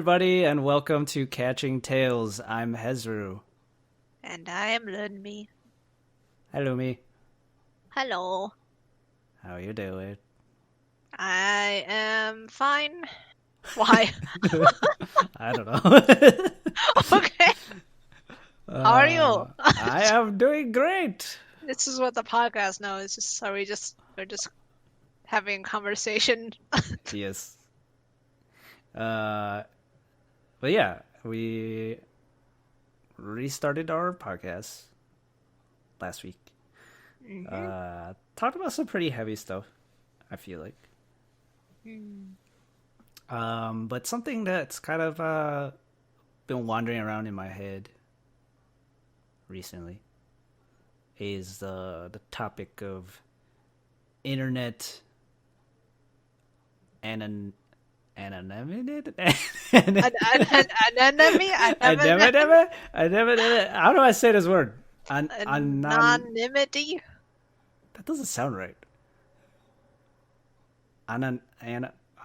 everybody, and welcome to Catching Tales. I'm Hezru. And I am Lunmie. Hello, me. Hello. How you doing? I am fine. Why? I don't know. Okay. How are you? I am doing great. This is what the podcast now is. Just we're just having a conversation. Yes. But yeah, we restarted our podcast last week. Talked about some pretty heavy stuff, I feel like. But something that's kind of been wandering around in my head recently is the topic of internet anonymity. Anemone? How do I say this word? Anonymity? That doesn't sound right.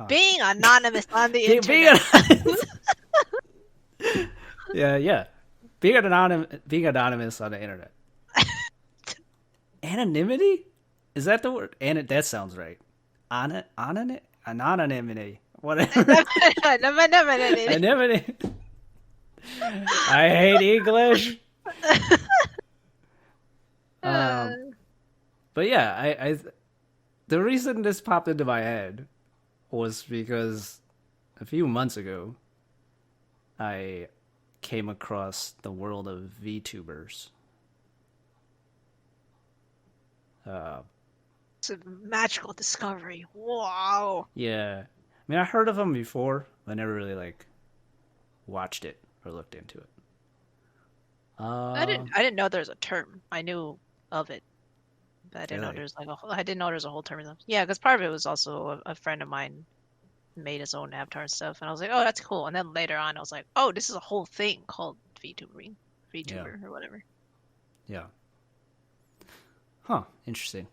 Being anonymous on the internet. Yeah. Being anonymous on the internet. Anonymity? Is that the word? That sounds right. Anonymity. Whatever. Anonymity. I hate English. But yeah, I the reason this popped into my head was because a few months ago I came across the world of VTubers. It's a magical discovery. Wow. Yeah. I mean, I heard of them before, but I never really watched it or looked into it. I didn't know there's a term. I knew of it, but I didn't know there's I didn't know there's a whole term of them. Yeah, because part of it was also a friend of mine made his own avatar and stuff, and I was like, oh, that's cool. And then later on, I was like, oh, this is a whole thing called VTuber or whatever. Yeah. Huh. Interesting.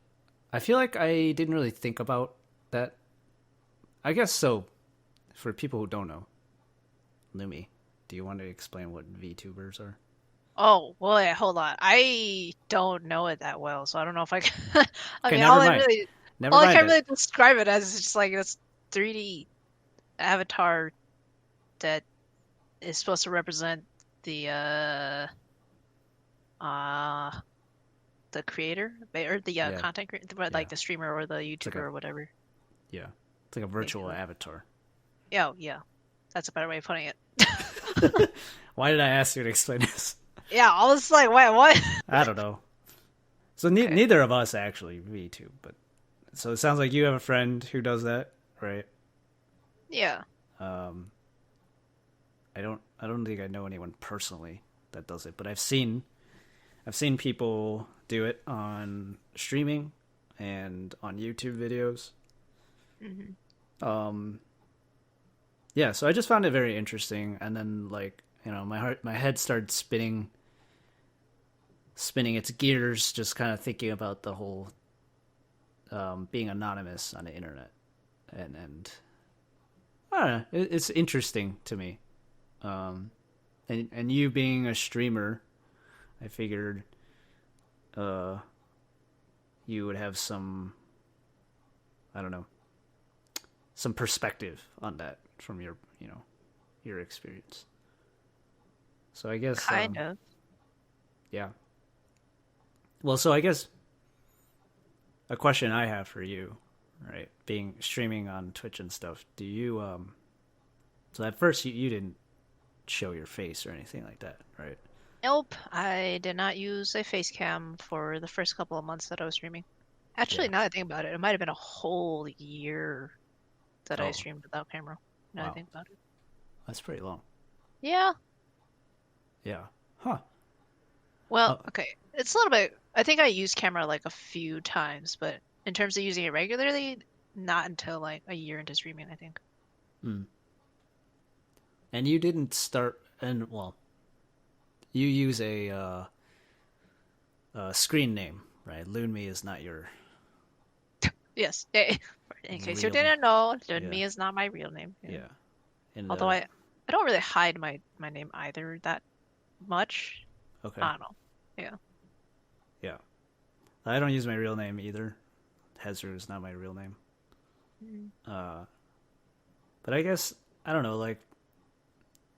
I feel like I didn't really think about that. I guess so. For people who don't know, Lunmie, do you want to explain what VTubers are? Oh, well, yeah, hold on. I don't know it that well, so I don't know if I can. I Okay, mean, never mind. I can really describe it as just like this 3D avatar that is supposed to represent the creator or the content creator, like the streamer or the YouTuber or whatever. Yeah, it's like a virtual avatar. Yeah, that's a better way of putting it. Why did I ask you to explain this? Yeah, I was like, wait, what? I don't know. So neither of us actually VTube, but so it sounds like you have a friend who does that, right? Yeah. I don't think I know anyone personally that does it, but I've seen people do it on streaming and on YouTube videos. Mm-hmm. Yeah, so I just found it very interesting, and then my head started spinning its gears, just kind of thinking about the whole being anonymous on the internet, and I don't know, it's interesting to me. And you being a streamer, I figured you would have some, I don't know, some perspective on that from your experience. So I guess kind of. Yeah. Well, so I guess a question I have for you, right? Being streaming on Twitch and stuff, do you so at first you didn't show your face or anything like that, right? Nope, I did not use a face cam for the first couple of months that I was streaming. Actually, now that I think about it, it might have been a whole year that I streamed without camera. Now that I think about it. That's pretty long. Yeah. Yeah. Huh. Well, okay. It's a little bit. I think I used camera like a few times, but in terms of using it regularly, not until like a year into streaming, I think. And you didn't start, and well, you use a screen name, right? Lunmie is not your. Yes. In case you didn't know, Lunmie is not my real name. Yeah. Although I don't really hide my name either that much. Okay. I don't know. Yeah. Yeah. I don't use my real name either. Hezru is not my real name. Mm. Uh, but I guess I don't know. Like,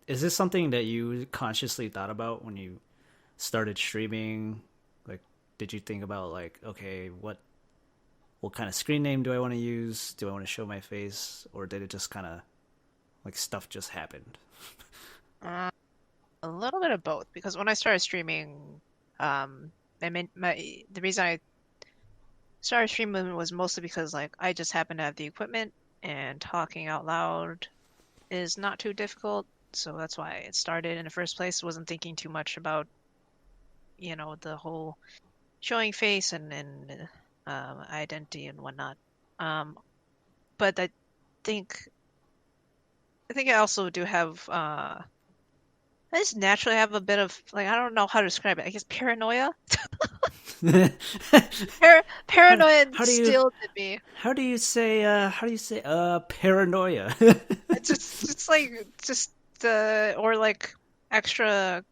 is this something that you consciously thought about when you started streaming? Like, did you think about like, okay, what kind of screen name do I want to use? Do I want to show my face, or did it just kind of like stuff just happened? Uh, a little bit of both because when I started streaming, I mean, the reason I started streaming was mostly because like I just happened to have the equipment and talking out loud is not too difficult. So that's why it started in the first place. Wasn't thinking too much about, the whole showing face and identity and whatnot. Um, but think I think I also do have I just naturally have a bit of like I don't know how to describe it. I guess paranoia. how, Paranoia how do you instilled in me. how do you say paranoia? It's like just or like extra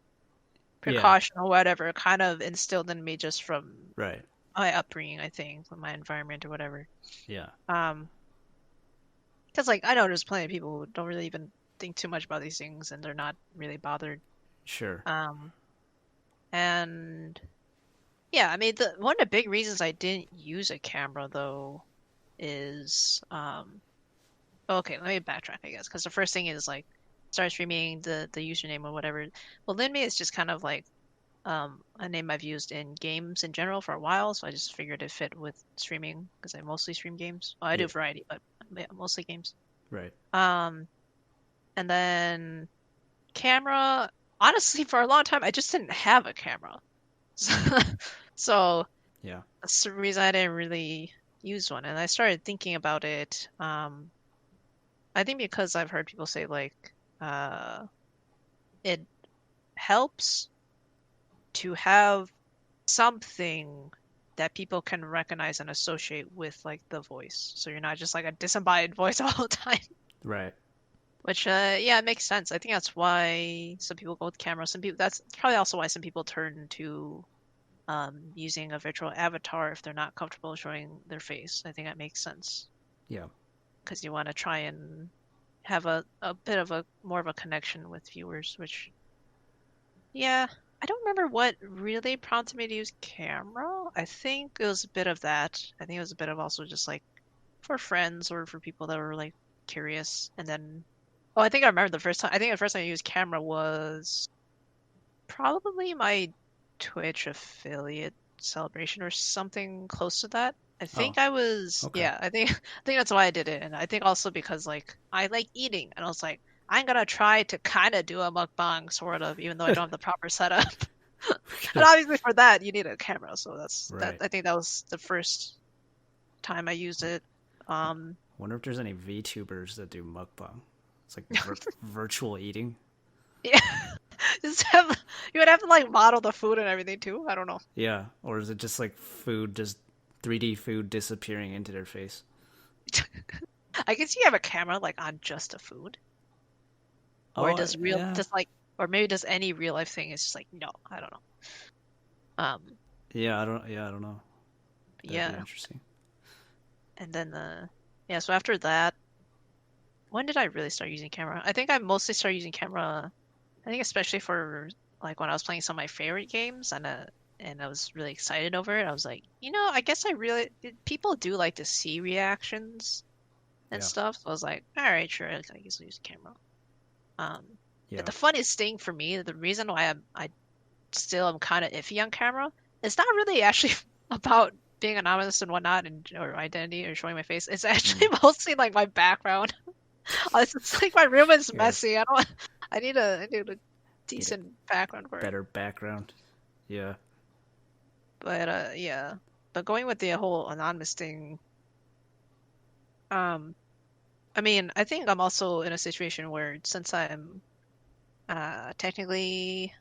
Yeah, precaution or whatever kind of instilled in me just from right. my upbringing, I think, from my environment or whatever. Yeah, Um, because like I know there's plenty of people who don't really even think too much about these things and they're not really bothered. sure. Um, and yeah, I mean the one of the big reasons I didn't use a camera though is okay, let me backtrack, I guess, because the first thing is like start streaming the username or whatever. Well, Lunmie is just kind of like a name I've used in games in general for a while, so I just figured it fit with streaming because I mostly stream games. Well, I do Yeah, variety, but yeah, mostly games. right. Um, and then camera. Honestly, for a long time, I just didn't have a camera, so Yeah, that's the reason I didn't really use one. And I started thinking about it. I think because I've heard people say like it helps to have something that people can recognize and associate with like the voice. So you're not just like a disembodied voice all the time. right. Which yeah, it makes sense. I think that's why some people go with camera. Some people that's probably also why some people turn to using a virtual avatar if they're not comfortable showing their face. I think that makes sense Yeah, because you want to try and have a bit of a more of a connection with viewers, which yeah, I don't remember what really prompted me to use camera. I think it was a bit of that. I think it was a bit of also just like for friends or for people that were like curious. And then, oh, I think I remember the first time. I think the first time I used camera was probably my Twitch affiliate celebration or something close to that. I oh, think I was, okay. yeah, I think that's why I did it. And I think also because like I like eating and I was like, I'm gonna try to kind of do a mukbang sort of, even though I don't have the proper setup. And obviously for that you need a camera, so that's that. Right. I think that was the first time I used it. Um, Wonder if there's any VTubers that do mukbang. It's like virtual eating. yeah, just have you would have to like model the food and everything too. I don't know. Yeah, or is it just like food, just 3D food disappearing into their face? I guess you have a camera like on just the food, or Oh, does real yeah, just like, or maybe does any real life thing is just like no, I don't know. yeah. I don't. Yeah, I don't know. That'd be Yeah, interesting. and then yeah. So after that, when did I really start using camera? I think I mostly started using camera. I think especially for like when I was playing some of my favorite games and I was really excited over it. I was like, I guess I really people do like to see reactions and Yeah, stuff. So I was like, all right, sure, I guess I'll use a camera. Um, but yeah. the funniest thing for me, the reason why I still am kind of iffy on camera, it's not really actually about being anonymous and whatnot and or identity or showing my face. It's actually Mm. mostly like my background. It's just like my room is You got a messy. I need a need a decent background for it. better background. Yeah, But yeah. But going with the whole anonymous thing, um, I mean, I think I'm also in a situation where since I'm technically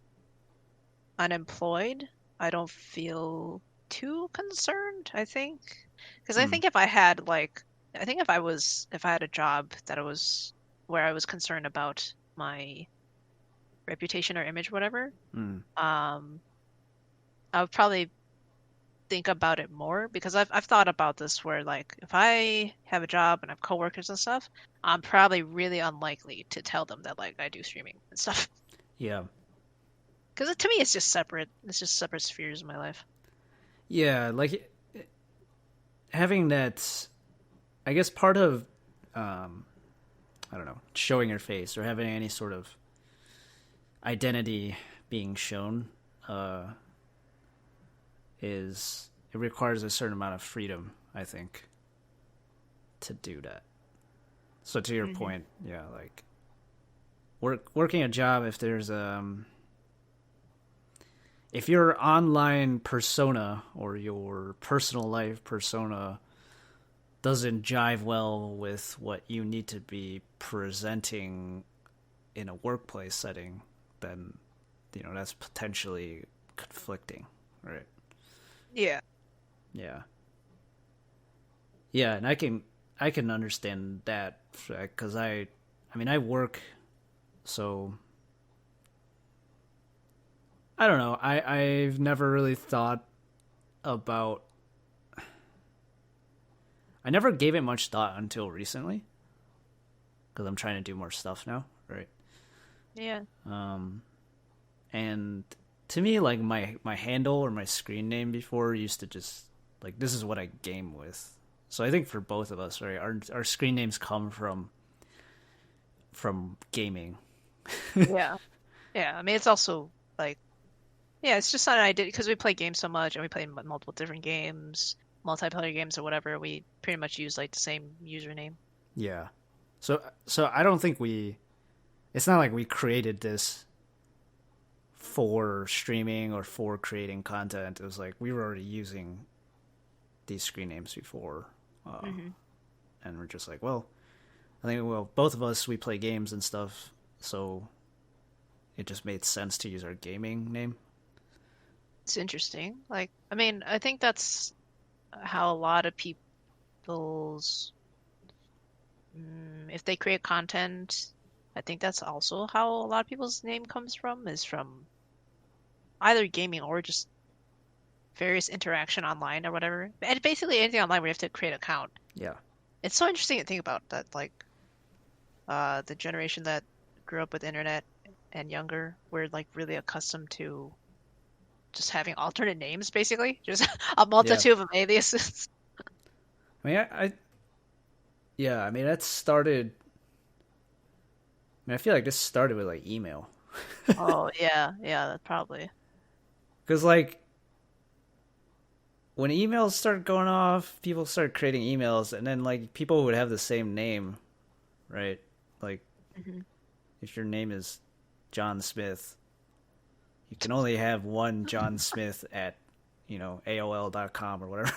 unemployed, I don't feel too concerned, I think. Because I mm. think if I had like I think if I had a job that I was where I was concerned about my reputation or image, whatever, Mm. I would probably think about it more because I've thought about this where like if I have a job and I have coworkers and stuff, I'm probably really unlikely to tell them that like I do streaming and stuff. Yeah. Because to me, it's just separate. It's just separate spheres of my life. Yeah, like having that, I guess part of, I don't know, showing your face or having any sort of identity being shown, is it requires a certain amount of freedom, I think, to do that. So to your point, yeah, like working a job, if your online persona or your personal life persona doesn't jive well with what you need to be presenting in a workplace setting, then that's potentially conflicting, right? Yeah. Yeah. Yeah, and I can understand that because I mean I work, so I don't know. I've never really thought about. I never gave it much thought until recently, because I'm trying to do more stuff now, right? Yeah. And to me, like my handle or my screen name before used to just like this is what I game with. So I think for both of us, right, our screen names come from gaming. Yeah. Yeah. I mean, it's also like, yeah, it's just something I did because we play games so much and we play multiple different games, multiplayer games or whatever. We pretty much use like the same username. Yeah. So I don't think it's not like we created this for streaming or for creating content. It was like we were already using these screen names before. And we're just like, well, both of us, we play games and stuff, so it just made sense to use our gaming name. It's interesting. Like, I mean, I think that's how a lot of people's, if they create content, I think that's also how a lot of people's name comes from, is from either gaming or just various interaction online or whatever. And basically anything online where you have to create an account. Yeah. It's so interesting to think about that, like, the generation that grew up with internet and younger, we're like really accustomed to just having alternate names, basically, just a Yeah. multitude of aliases. I mean, yeah, I mean, that started. I mean, I feel like this started with like email. Oh yeah, yeah, that probably. Because like when emails started going off, people started creating emails, and then like people would have the same name, right? Like if your name is John Smith, you can only have one John Smith at AOL.com or whatever.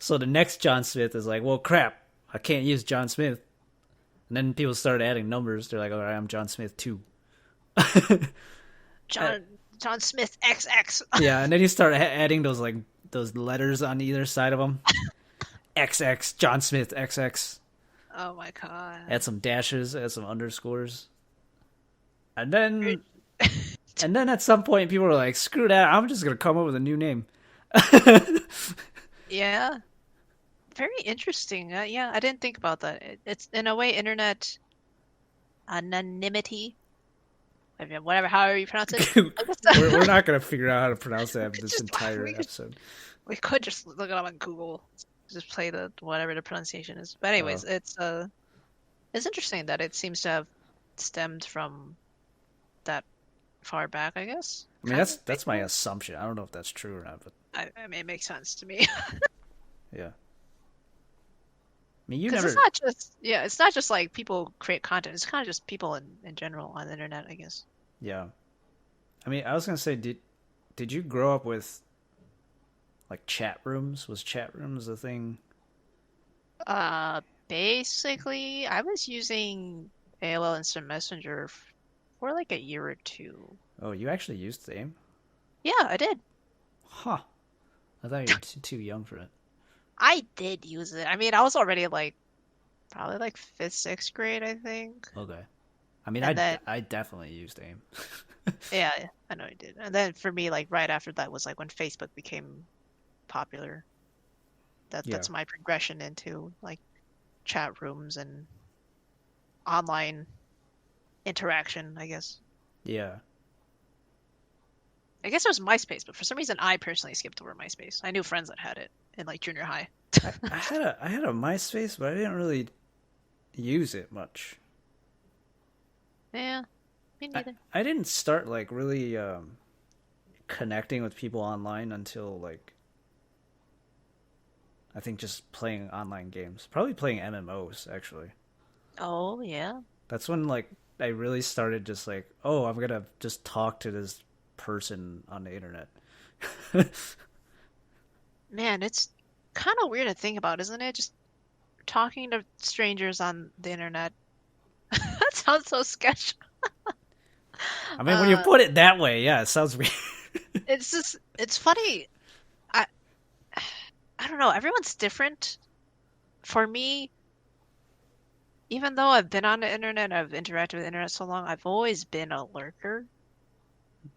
So the next John Smith is like, well, crap, I can't use John Smith. And then people started adding numbers. They're like, all right, I'm John Smith 2. John Smith XX. Yeah, and then you start adding those letters on either side of them. XX, John Smith XX. Oh my god. Add some dashes, add some underscores. And then at some point people were like, screw that, I'm just going to come up with a new name. Yeah. Very interesting. Yeah, I didn't think about that. It's in a way internet anonymity. I mean, however you pronounce it. We're not going to figure out how to pronounce that this entire episode. We could just look it up on Google. Just play the whatever the pronunciation is. But anyways, it's interesting that it seems to have stemmed from that far back, I guess. I mean, that's my assumption. I don't know if that's true or not, but I mean, it makes sense to me. Yeah. I mean, Because it's not just like people create content. It's kind of just people in general on the internet, I guess. Yeah. I mean, I was gonna say, did you grow up with like chat rooms? Was chat rooms a thing? Basically, I was using AOL Instant Messenger for like a year or two. Oh, you actually used AIM? Yeah, I did. Huh. I thought you were too young for it. I did use it. I mean, I was already like probably like fifth, sixth grade, I think. Okay. I mean, And then I definitely used AIM. yeah, I know you did. And then for me, like right after that was like when Facebook became popular. Yeah. That's my progression into like chat rooms and online interaction, I guess. Yeah. I guess it was MySpace, but for some reason I personally skipped over MySpace. I knew friends that had it in like junior high. I had a MySpace, but I didn't really use it much. Yeah, me neither. I didn't start like really connecting with people online until like I think just playing online games. Probably playing MMOs actually. Oh, yeah. That's when like I really started just like, oh, I'm gonna just talk to this person on the internet. Man, it's kind of weird to think about, isn't it? Just talking to strangers on the internet. That sounds so sketch. I mean, when you Uh, put it that way, yeah, it sounds weird. it's funny. I I don't know. Everyone's different. For me, even though I've been on the internet, I've interacted with the internet so long, I've always been a lurker.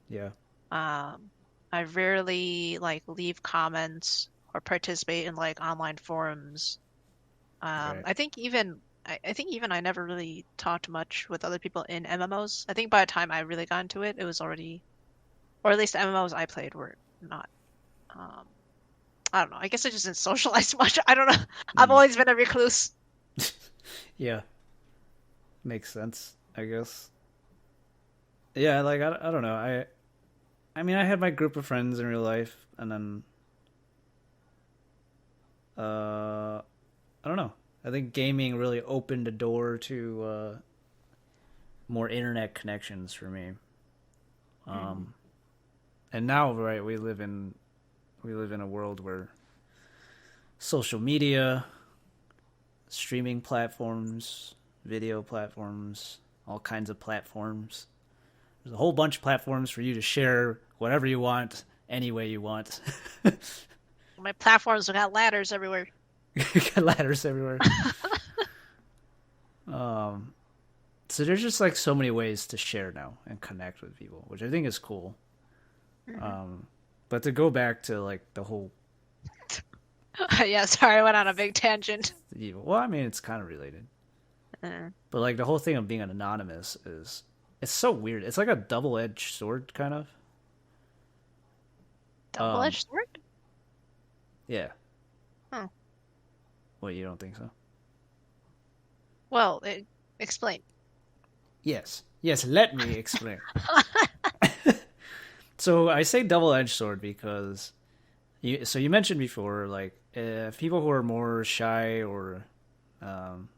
Yeah, Um, I rarely like leave comments or participate in like online forums. right. I think even I never really talked much with other people in MMOs. I think by the time I really got into it, it was already, or at least the MMOs I played were not. Um, I don't know. I guess I just didn't socialize much. I don't know. I've Mm. always been a recluse. Yeah, makes sense, I guess. Yeah, like I don't know. I mean, I had my group of friends in real life, and then I don't know. I think gaming really opened the door to more internet connections for me. Hmm. Um, and now, right, we live in a world where social media, streaming platforms, video platforms, all kinds of platforms. There's a whole bunch of platforms for you to share whatever you want, any way you want. My platforms have got ladders everywhere. Got ladders everywhere. Um, so there's just like so many ways to share now and connect with people, which I think is cool. Hmm. Um, but to go back to like the whole, Yeah, sorry, I went on a big tangent. well, I mean, it's kind of related, Uh, but like the whole thing of being anonymous is it's so weird. It's like a double-edged sword, kind of. Um, Double-edged sword? yeah. Huh. Well, you don't think so? Well, explain. Yes. Yes. Let me explain. So I say double-edged sword because you mentioned before like people who are more shy or um,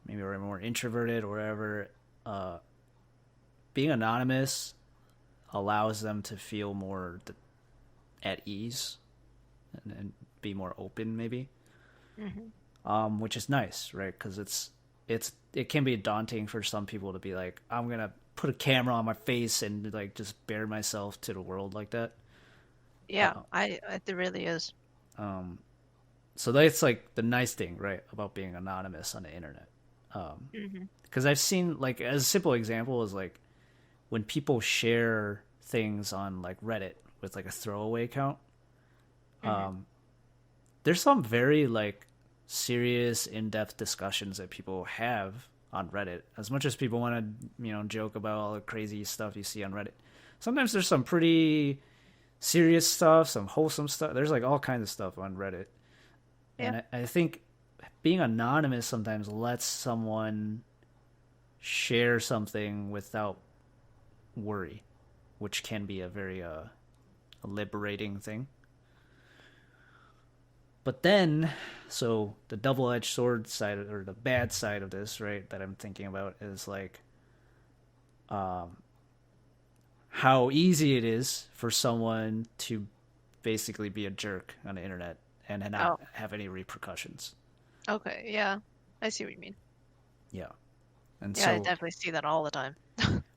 maybe are more introverted or whatever, uh, being anonymous allows them to feel more at ease and be more open, maybe, Hmm. which is nice, right? Because it can be daunting for some people to be like, I'm gonna put a camera on my face and like just bare myself to the world like that. Yeah, Uh, it really is. um, so that's like the nice thing, right, about being anonymous on the internet. Hmm. Because I've seen like as a simple example is like when people share things on like Reddit with like a throwaway account. Hmm. There's some very like serious in-depth discussions that people have on Reddit. As much as people want to, joke about all the crazy stuff you see on Reddit, sometimes there's some pretty serious stuff, some wholesome stuff. There's like all kinds of stuff on Reddit, Yeah. and I think being anonymous sometimes lets someone share something without worry, which can be a very liberating thing. But then, so the double-edged sword side or the bad side of this, right, that I'm thinking about is like how easy it is for someone to basically be a jerk on the internet and not Oh, have any repercussions. okay. Yeah, I see what you mean. Yeah. And Yeah, I so, definitely see that all the time.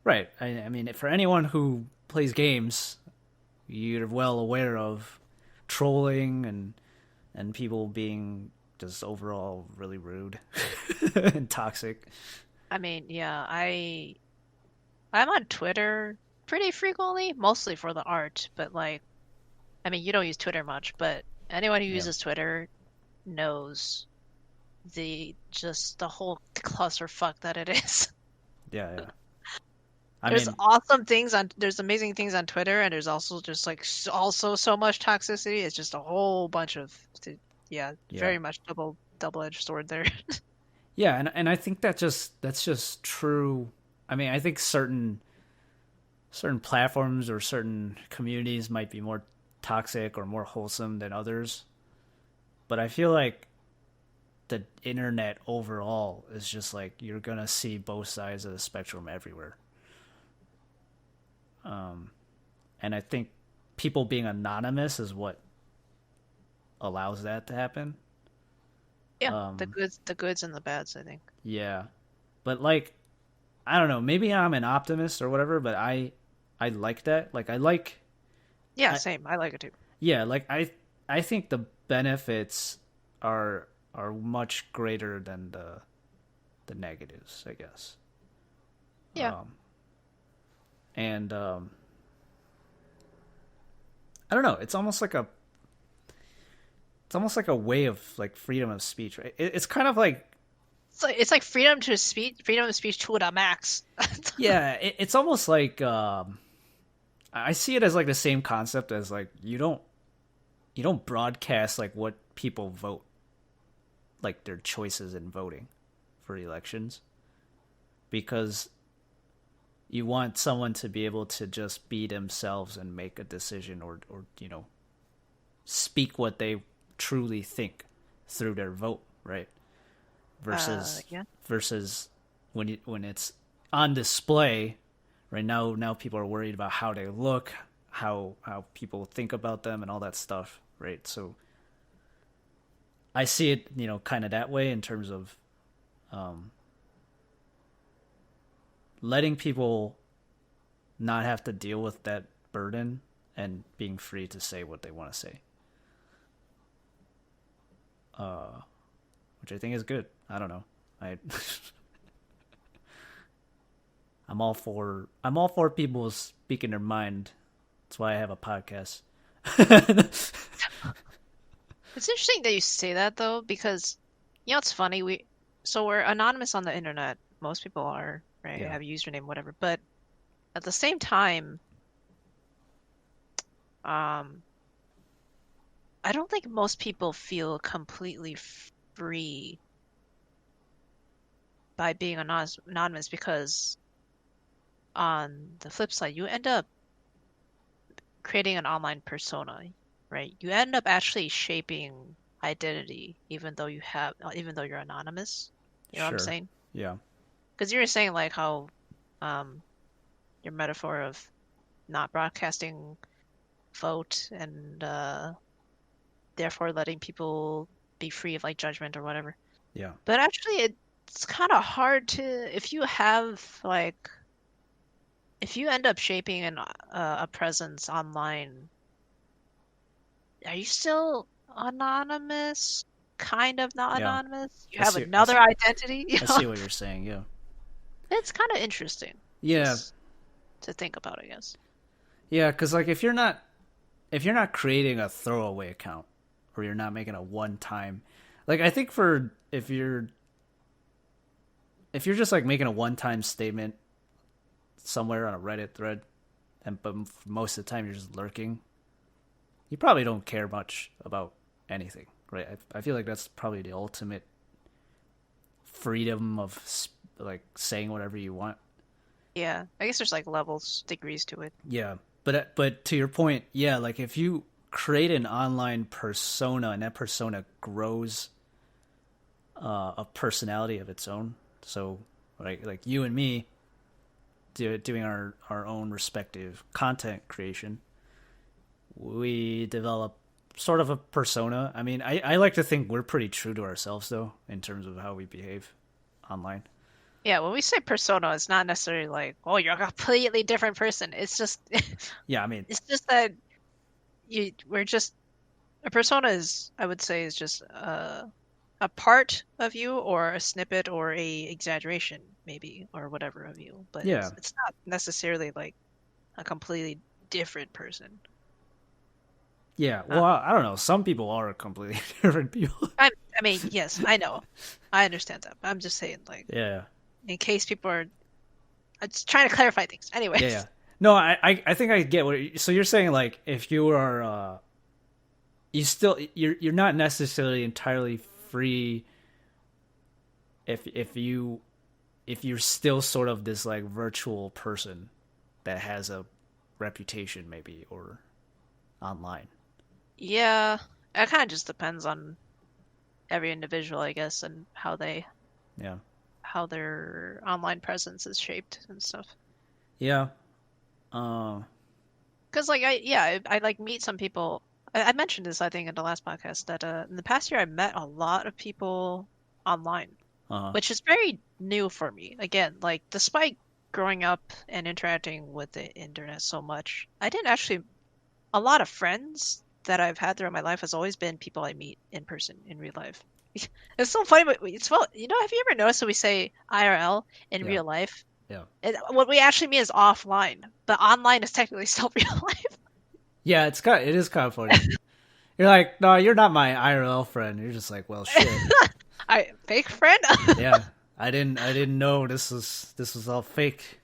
right, I mean, for anyone who plays games, you're well aware of trolling and people being just overall really rude and toxic. I mean, yeah, I'm on Twitter pretty frequently, mostly for the art, but like, I mean, you don't use Twitter much, but anyone who Yeah, uses Twitter knows the whole clusterfuck that it is. yeah, yeah. I mean, There's amazing things on Twitter, and there's also just like also so much toxicity. It's just a whole bunch of, yeah, yeah, very much double-edged sword there. yeah, and I think that's just true. I mean, I think certain platforms or certain communities might be more toxic or more wholesome than others, but I feel like the internet overall is just like you're gonna see both sides of the spectrum everywhere. Um, and I think people being anonymous is what allows that to happen. Yeah, Um, the goods and the bads, I think. yeah, but like I don't know, maybe I'm an optimist or whatever, but I like that. Like I like Yeah, I same. I like it too. yeah, like I think the benefits are much greater than the negatives, I guess. Yeah. Um, and I don't know, it's almost like a way of like freedom of speech, right? It's kind of like It's like freedom of speech to the max. yeah, it's almost like I see it as like the same concept as like you don't broadcast like what people vote, like their choices in voting for elections, because you want someone to be able to just be themselves and make a decision or speak what they truly think through their vote, right? Versus Yeah. versus when it's on display, right now people are worried about how they look, how people think about them and all that stuff, right? So I see it, kind of that way in terms of um, letting people not have to deal with that burden and being free to say what they want to say, uh, which I think is good. I don't know. I I'm all for people speaking their mind. That's why I have a podcast. It's interesting that you say that though, because it's funny. We're anonymous on the internet. Most people are, right? Yeah, Have a username, whatever. But at the same time, um, I don't think most people feel completely free by being anonymous because on the flip side, you end up creating an online persona, right? You end up actually shaping identity, even though you're anonymous. You know what I'm sure. saying? Yeah, Because you were saying like how um, your metaphor of not broadcasting vote and therefore letting people be free of like judgment or whatever. yeah, But actually, it's kind of hard to if you end up shaping a presence online, are you still anonymous? Kind of not yeah. anonymous? You I have see. I another see. identity? I see what you're saying. Yeah, It's kind of interesting yeah, just to think about, I guess. yeah. Because like if you're not creating a throwaway account or you're not making a one time, like I think for if you're just like making a one time statement somewhere on a Reddit thread, and but most of the time you're just lurking, you probably don't care much about anything, right? I feel like that's probably the ultimate freedom of like saying whatever you want. Yeah, I guess there's like levels, degrees to it. Yeah, but to your point, yeah, like if you create an online persona and that persona grows a personality of its own, so like you and me doing our own respective content creation, we develop sort of a persona. I mean, I like to think we're pretty true to ourselves though in terms of how we behave online. Yeah, when we say persona, it's not necessarily like, oh, you're a completely different person. It's just Yeah, I mean, it's just that we're just a persona is, I would say, is just a part of you or a snippet or a exaggeration maybe or whatever of you, but Yeah. it's not necessarily like a completely different person. Yeah. Uh, Well, I don't know. Some people are completely different people. I mean, yes, I know. I understand that. But I'm just saying, like, Yeah. in case people are, I'm just trying to clarify things. Yeah. Yeah. Anyways. No, I think I get what. So you're saying like if you are, you're not necessarily entirely free. If you're still sort of this like virtual person that has a reputation maybe or online. Yeah, it kind of just depends on every individual, I guess, and Yeah. how their online presence is shaped and stuff. Yeah. Uh, Because like I like meet some people. I mentioned this I think in the last podcast that in the past year I met a lot of people online, uh, which is very new for me. Again, like despite growing up and interacting with the internet so much, I didn't actually a lot of friends that I've had throughout my life has always been people I meet in person in real life. It's so funny, but it's well, have you ever noticed that we say IRL in yeah. real life? Yeah. What we actually mean is offline, but online is technically still real life. Yeah, it is kind of funny. You're like, no, you're not my IRL friend. You're just like, well, shit. I fake friend. Yeah, I didn't know this was all fake.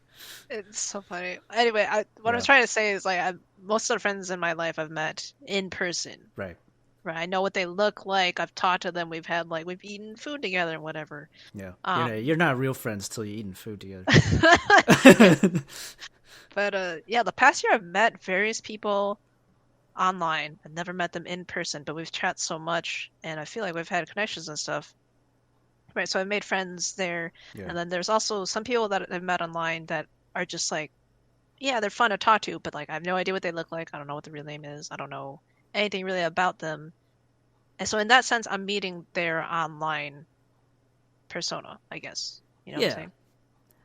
It's so funny. Anyway, what I'm Yeah, trying to say is like most of the friends in my life I've met in person. right. Right, I know what they look like. I've talked to them. We've eaten food together and whatever. Yeah, Um, you're not real friends till you're eating food together. but yeah, the past year I've met various people online. I've never met them in person, but we've chat so much, and I feel like we've had connections and stuff. Right, so I've made friends there, Yeah, and then there's also some people that I've met online that are just like, yeah, they're fun to talk to, but like I have no idea what they look like. I don't know what the real name is. I don't know anything really about them. And so in that sense, I'm meeting their online persona, I guess. You know what I'm yeah, saying?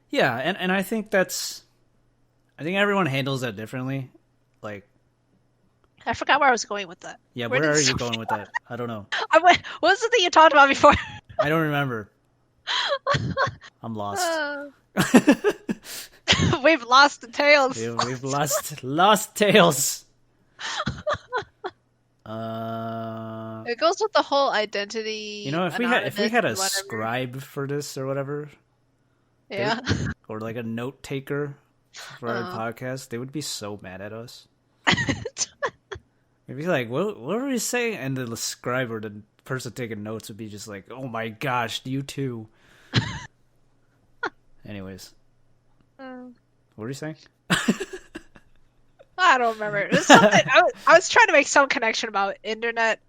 yeah, and I think everyone handles that differently. Like, I forgot where I was going with that. yeah, Where where did are this? you going with that? I don't know. I went. What was the thing you talked about before? I don't remember. I'm lost. Uh, we've lost the tails. We've lost tails. It goes with the whole You identity, know, if we anonymous, had a whatever. scribe for this or whatever, they Yeah. or like a note taker for our Uh, podcast, they would be so mad at us. They'd be like, what were you saying? And the scribe or the person taking notes would be just like, oh my gosh, you too. Anyways, uh, what were you saying? I don't remember. It was something. I was trying to make some connection about internet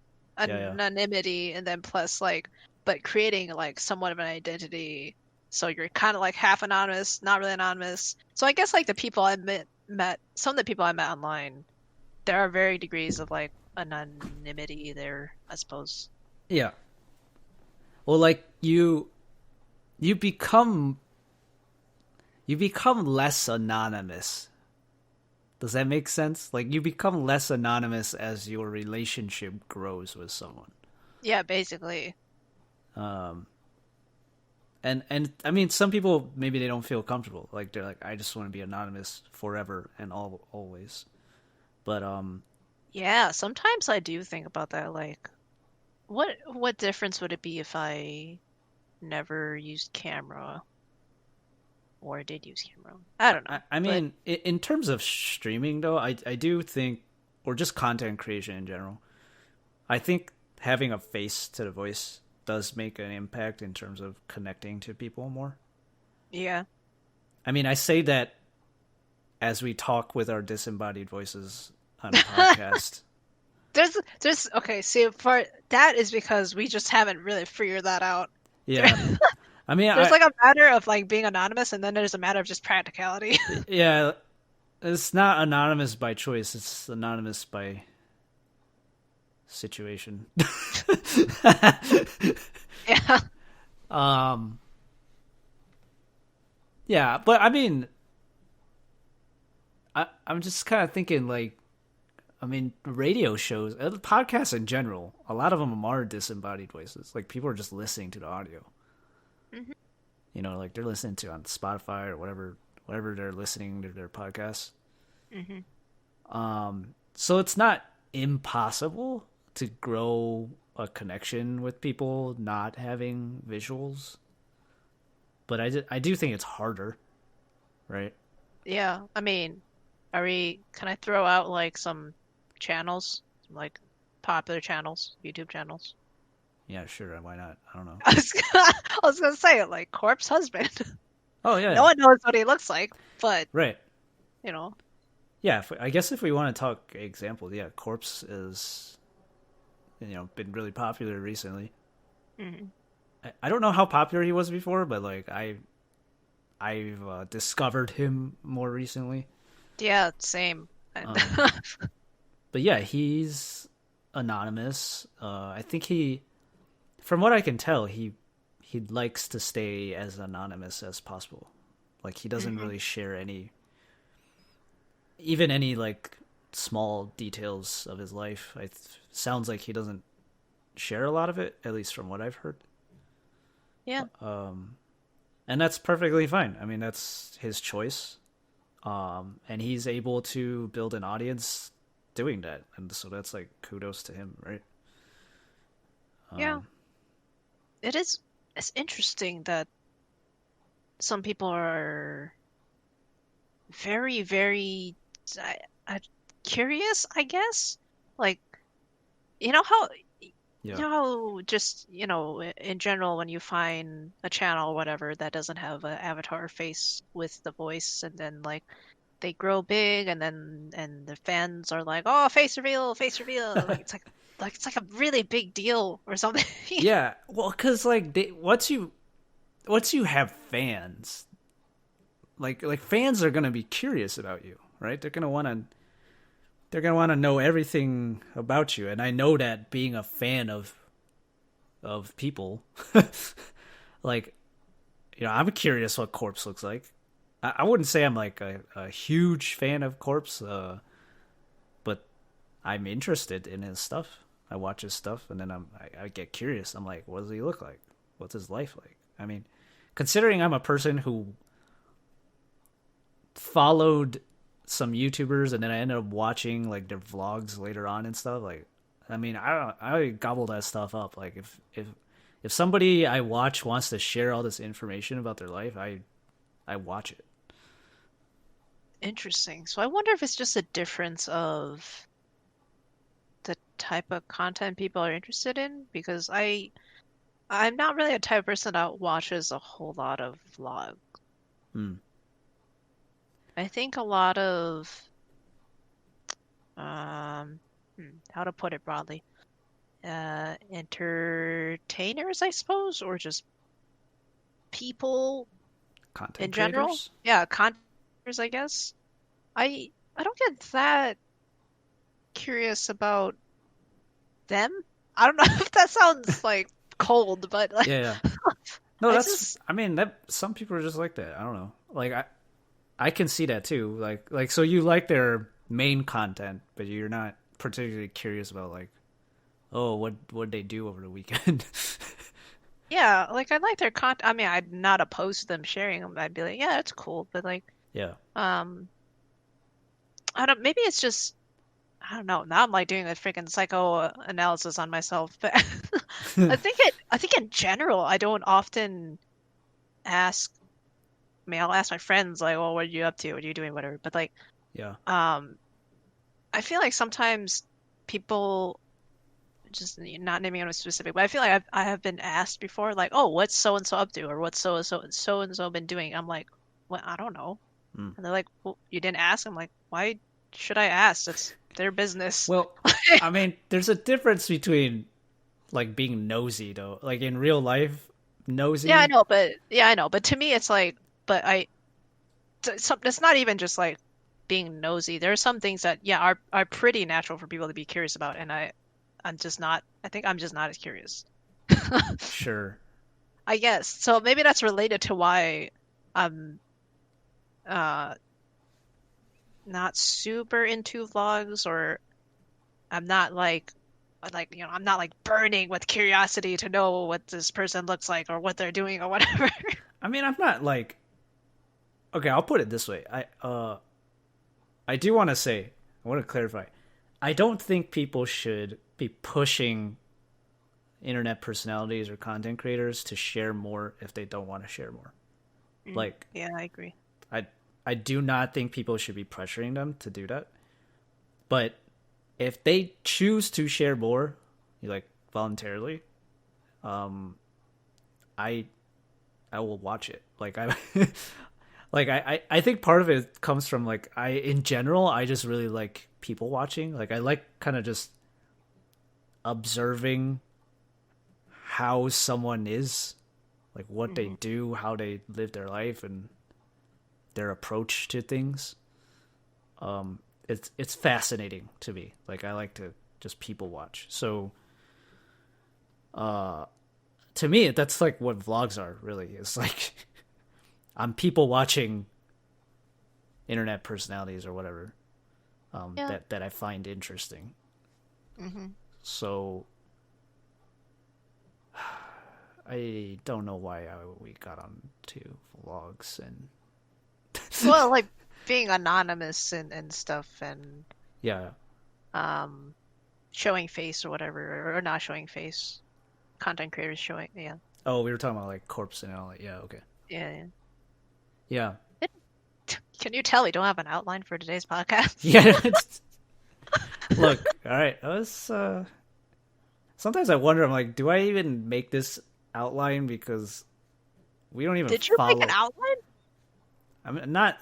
Yeah, anonymity, and then plus like, but creating like somewhat of an identity. So you're kind of like half anonymous, not really anonymous. So I guess like the people I met, some of the people I met online, there are varying degrees of like anonymity there, I suppose. yeah. Well, like you become less anonymous. Does that make sense? Like you become less anonymous as your relationship grows with someone. Yeah, basically. Um, and I mean, some people maybe they don't feel comfortable. Like they're like, I just want to be anonymous forever and always. But Yeah, sometimes I do think about that. Like, what difference would it be if I never used camera or did use camera? I don't know, I but mean, in terms of streaming though, I do think, or just content creation in general, I think having a face to the voice does make an impact in terms of connecting to people more. yeah. I mean, I say that as we talk with our disembodied voices on a podcast. There's okay, see for that is because we just haven't really figured that out. Yeah. I mean, There's like a matter of like being anonymous and then there's a matter of just practicality. yeah, it's not anonymous by choice. It's anonymous by situation. Yeah. um, but I mean, I'm just kind of thinking like, I mean, radio shows, podcasts in general, a lot of them are disembodied voices. Like, people are just listening to the audio. Hmm. You know, like they're listening to on Spotify or whatever they're listening to their podcasts. Hmm. So it's not impossible to grow a connection with people not having visuals, but I do think it's harder, right? Yeah, I mean, can I throw out like some channels, some, like popular channels, YouTube channels? Yeah, sure. Why not? I don't know. I was gonna say like Corpse Husband. Oh yeah, No yeah. one knows what he looks like, but Right. you know. Yeah, I guess if we want to talk examples, yeah, Corpse is, been really popular recently. Hmm. I don't know how popular he was before, but like I've discovered him more recently. Yeah, same. Um, but yeah, he's anonymous. I think from what I can tell, he likes to stay as anonymous as possible. Like he doesn't Hmm. really share even any like small details of his life. It sounds like he doesn't share a lot of it, at least from what I've heard. Yeah. And that's perfectly fine. I mean, that's his choice. And he's able to build an audience doing that, and so that's like kudos to him, right? Yeah. It is. It's interesting that some people are very, very uh, curious, I guess. Like, you know how Yeah, just, in general, when you find a channel or whatever that doesn't have an avatar face with the voice, and then like they grow big, and then the fans are like, "Oh, face reveal!" Like it's like a really big deal or something. yeah. Well, because like once you have fans, like fans are gonna be curious about you, right? They're gonna want to know everything about you, and I know that being a fan of people, like I'm curious what Corpse looks like. I wouldn't say I'm like a huge fan of Corpse, but I'm interested in his stuff. I watch his stuff, and then I get curious. I'm like, what does he look like? What's his life like? I mean, considering I'm a person who followed some YouTubers and then I ended up watching like their vlogs later on and stuff, like I mean, I gobble that stuff up. Like if somebody I watch wants to share all this information about their life, I watch it. Interesting. So I wonder if it's just a difference of the type of content people are interested in, because I'm not really a type of person that watches a whole lot of vlogs. Hmm. I think a lot of um how to put it broadly, entertainers, I suppose, or just people in Content general. creators. Yeah, contenters, I guess. I don't get that curious about them. I don't know if that sounds like cold, but like Yeah, yeah. No, I that's. just I mean, that some people are just like that. I don't know. Like I can see that too. Like so you like their main content, but you're not particularly curious about like, oh, what they do over the weekend. yeah, like I like their content. I mean, I'm not opposed to them sharing them. I'd be like, yeah, that's cool. But like, Yeah. um, I don't. Maybe it's just I don't know. Now I'm like doing a freaking psychoanalysis on myself. But I think in general, I don't often ask. I mean, I'll ask my friends like, "Well, what are you up to? What are you doing? Whatever." But like, Yeah. um, I feel like sometimes people just not naming anyone specific, but I feel like I have been asked before, like, "Oh, what's so and so up to?" or "What's so and so been doing?" I'm like, "Well, I don't know." Mm. And they're like, "Well, you didn't ask." I'm like, "Why should I ask? It's their business." Well, I mean, there's a difference between like being nosy though. Like in real life, Yeah, I nosy. know, but yeah, I know, but to me, it's like, but it's not even just like being nosy. There are some things that yeah are pretty natural for people to be curious about, and I'm just not. I think I'm just not as curious. Sure. I guess so. Maybe that's related to why I'm uh not super into vlogs, or I'm not like I'm not like burning with curiosity to know what this person looks like or what they're doing or whatever. I mean, I'm not like, okay, I'll put it this way. I do want to say, I want to clarify. I don't think people should be pushing internet personalities or content creators to share more if they don't want to share more. Like, yeah, I agree. I do not think people should be pressuring them to do that. But if they choose to share more, like voluntarily, I will watch it. Like I think part of it comes from like in general I just really like people watching. Like I like kind of just observing how someone is, like what they do, how they live their life, and their approach to things. It's fascinating to me. Like I like to just people watch. So to me that's like what vlogs are really. It's like I'm people watching internet personalities or whatever that I find interesting. So I don't know why we got on to vlogs and Well, like being anonymous and stuff and yeah. showing face or whatever, or not showing face. Content creators showing, yeah. Oh, we were talking about like corpse and all that. Yeah, okay. Yeah. Yeah. Can you tell we don't have an outline for today's podcast? Yeah. Look, all right. I was sometimes I wonder, I'm like, do I even make this outline because we don't even Did you follow... make an outline?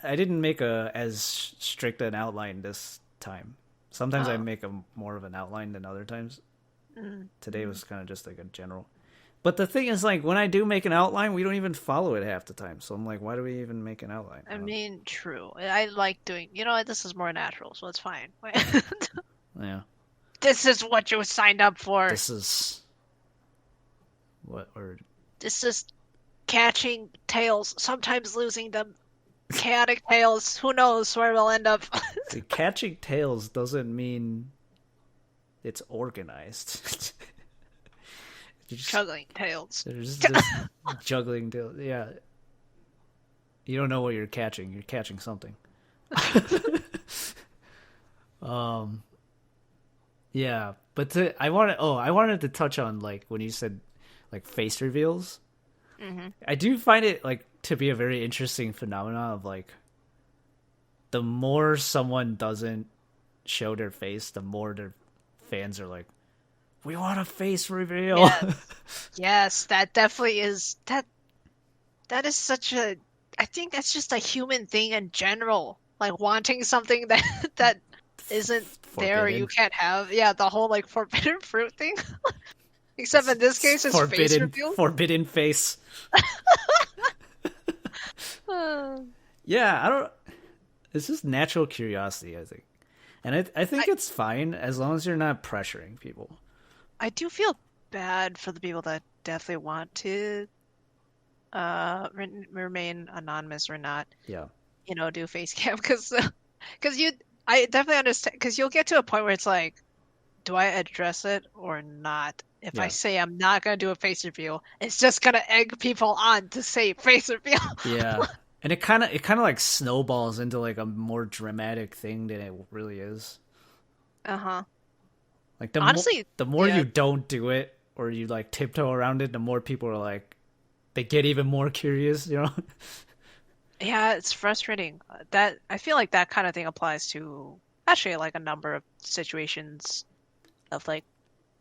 I didn't make as strict an outline this time. Sometimes I make more of an outline than other times. Today was kind of just like a general. But the thing is, like, when I do make an outline, we don't even follow it half the time. So I'm like, why do we even make an outline? I mean, true. I like doing, this is more natural, so it's fine. Yeah. This is what you signed up for. This is what, or this is catching tails, sometimes losing them. Chaotic tails. Who knows where we'll end up? See, catching tails doesn't mean it's organized. Juggling tails. There's just juggling tails. Yeah. You don't know what you're catching. You're catching something. Yeah, but I wanted to touch on like when you said like face reveals. I do find it like to be a very interesting phenomenon of like the more someone doesn't show their face, the more their fans are like, we want a face reveal. Yes, that definitely is that is such a, I think that's just a human thing in general, like wanting something that isn't there or you can't have. Yeah, the whole like forbidden fruit thing. Except in this case, it's face reveal. Forbidden face. Yeah, I don't. It's just natural curiosity, I think, and I think it's fine as long as you're not pressuring people. I do feel bad for the people that definitely want to remain anonymous or not. Yeah. Do face cam because I definitely understand, because you'll get to a point where it's like, do I address it or not? If I say I'm not gonna do a face reveal, it's just gonna egg people on to say face reveal. Yeah, and it kind of like snowballs into like a more dramatic thing than it really is. Like honestly, the more you don't do it or you like tiptoe around it, the more people are like, they get even more curious. Yeah, it's frustrating. That I feel like that kind of thing applies to actually like a number of situations of like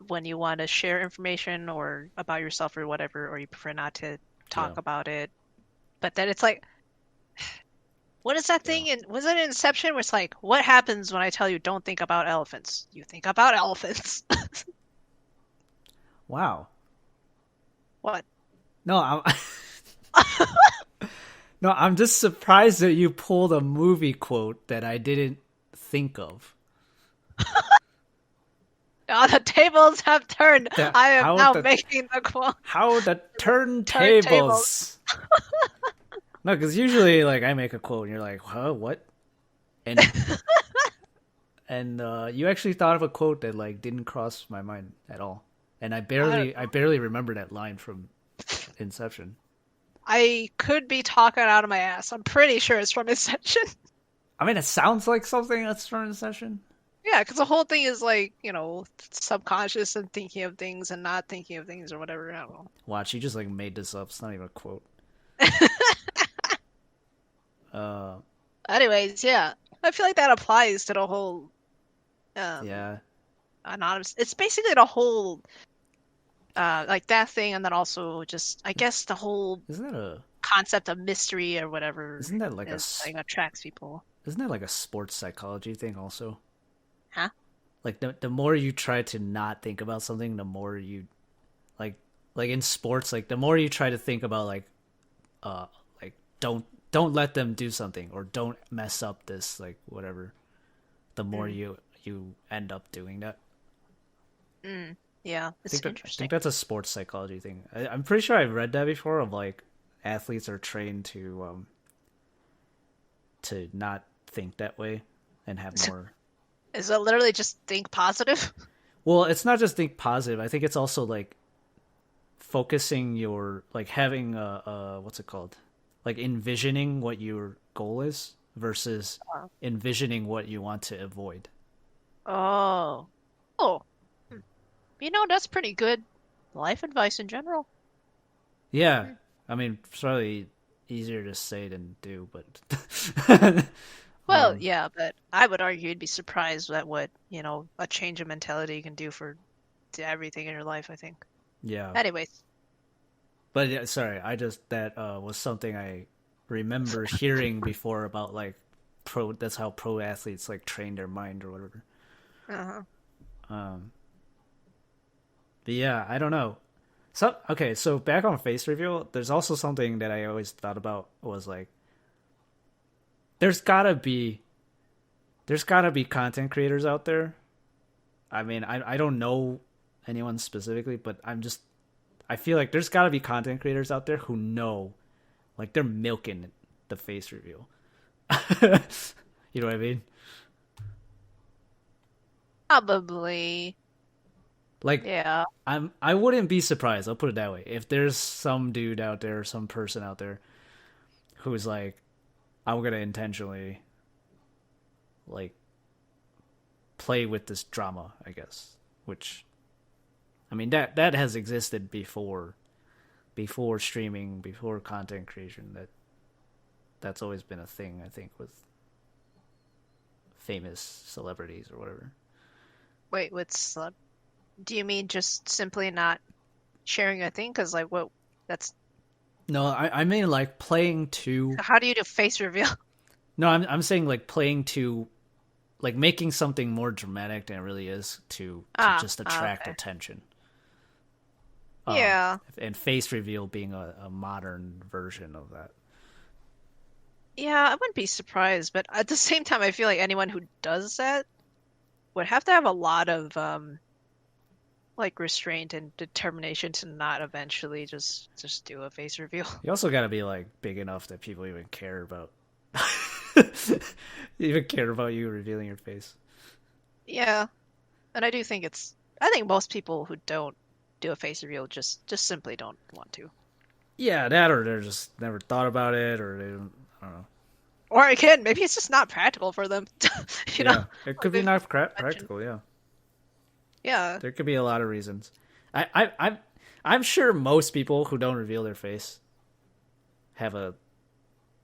when you want to share information or about yourself or whatever, or you prefer not to talk about it. But then it's like, what is that thing? And was it Inception where it's like, what happens when I tell you don't think about elephants? You think about elephants. Wow. What? No, I'm just surprised that you pulled a movie quote that I didn't think of. Oh, the tables have turned. I am now making the quote. How the turntables. No, because usually, like, I make a quote and you're like, huh, what? And And you actually thought of a quote that like didn't cross my mind at all, and I barely remember that line from Inception. I could be talking out of my ass. I'm pretty sure it's from Inception. I mean, it sounds like something that's from Inception. Yeah, because the whole thing is like, subconscious and thinking of things and not thinking of things or whatever. I don't know. Watch, you just like made this up. It's not even a quote. Anyways, yeah. I feel like that applies to the whole Yeah. anonymous. It's basically the whole like that thing, and then also just I guess the whole Isn't that a concept of mystery or whatever isn't that like like attracts people. isn't that like a sports psychology thing also? Huh? Like the more you try to not think about something, the more you like in sports, like the more you try to think about like don't let them do something or don't mess up this like whatever, the more you end up doing that. Yeah, it's I interesting. think that's a sports psychology thing. I'm pretty sure I've read that before. Of like athletes are trained to not think that way and have more. Is it literally just think positive? Well, it's not just think positive. I think it's also like focusing your like having what's it called? Like envisioning what your goal is versus envisioning what you want to avoid. Oh. Oh. That's pretty good life advice in general. Yeah. I mean, it's probably easier to say than do, but Well, yeah, but I would argue you'd be surprised at what, a change of mentality can do for everything in your life, I think. yeah. Anyways. But yeah, sorry, I just that was something I remember hearing before about like that's how pro athletes like train their mind or whatever. Uh-huh. But yeah, I don't know. So back on face reveal, there's also something that I always thought about was like there's gotta be content creators out there. I mean, I don't know anyone specifically, but I feel like there's gotta be content creators out there who know, like they're milking the face reveal. You know what I mean? Probably. Like, Yeah. I wouldn't be surprised. I'll put it that way. If there's some dude out there, some person out there, who's like, I'm gonna intentionally, like, play with this drama, I guess. Which, I mean, that has existed before streaming, before content creation. That's always been a thing. I think with famous celebrities or whatever. Wait, do you mean just simply not sharing a thing? Because, like, what? That's. No, I mean like playing to. How do you do face reveal? No, I'm saying like playing to, like making something more dramatic than it really is to just attract attention. Yeah. And face reveal being a modern version of that. Yeah, I wouldn't be surprised, but at the same time, I feel like anyone who does that would have to have a lot of like restraint and determination to not eventually just do a face reveal. You also got to be like big enough that people even care about even care about you revealing your face. Yeah, and I think most people who don't do a face reveal just simply don't want to. Yeah, that or they're just never thought about it, or they don't. I don't know. Or again, maybe it's just not practical for them. you know, it could be not practical. Yeah. Yeah. There could be a lot of reasons. I'm sure most people who don't reveal their face have a